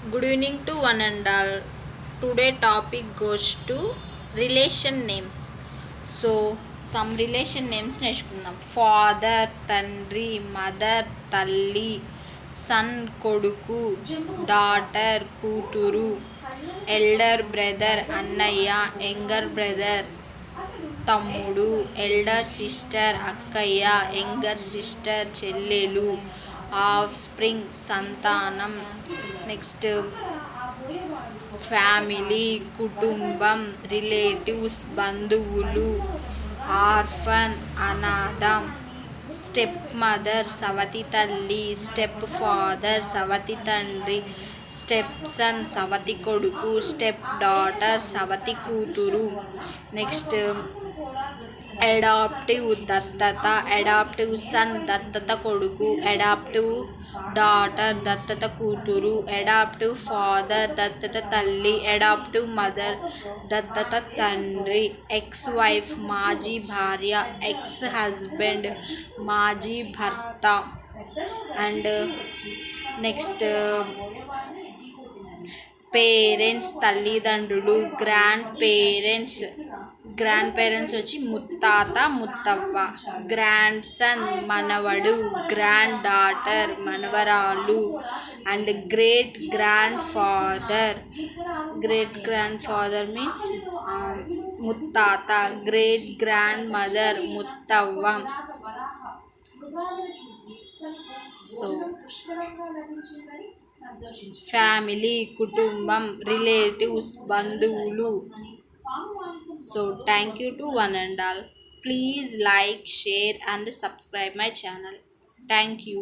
Good evening to one and all. Today topic goes to relation names. So some relation names నేర్చుకుందాం. Father తండ్రి, mother తల్లి, sun కొడుకు, daughter కూతురు, elder brother అన్నయ్య, younger brother తమ్ముడు, elder sister అక్కయ్య, younger sister చెల్లెలు, of spring సంతానం. నెక్స్ట్ ఫ్యామిలీ కుటుంబం, రిలేటివ్స్ బంధువులు, ఆర్ఫన్ అనాథ, స్టెప్ మదర్ సవతి తల్లి, స్టెప్ ఫాదర్ సవతి తండ్రి, స్టెప్ సన్ సవతి కొడుకు, స్టెప్ డాటర్ సవతి కూతురు. నెక్స్ట్ అడాప్టివ్ దత్తత, అడాప్టివ్ సన్ దత్తత కొడుకు, అడాప్టివ్ డాటర్ దత్తత కూతురు, అడాప్టివ్ ఫాదర్ దత్తత తల్లి, అడాప్టివ్ మదర్ దత్తత తండ్రి, ఎక్స్ వైఫ్ మాజీ భార్య, ఎక్స్ హస్బెండ్ మాజీ భర్త. అండ్ నెక్స్ట్ పేరెంట్స్ తల్లిదండ్రులు, గ్రాండ్ పేరెంట్స్ వచ్చి ముత్తాత ముత్తవ్వ, గ్రాండ్ సన్ మనవడు, గ్రాండ్ డాటర్ మనవరాలు. And great grandfather means ముత్తాత, గ్రేట్ గ్రాండ్ మదర్ ముత్తవ్వ. సో ఫ్యామిలీ కుటుంబం, రిలేటివ్స్ బంధువులు. So thank you to one and all. Please like, share and subscribe my channel. Thank you.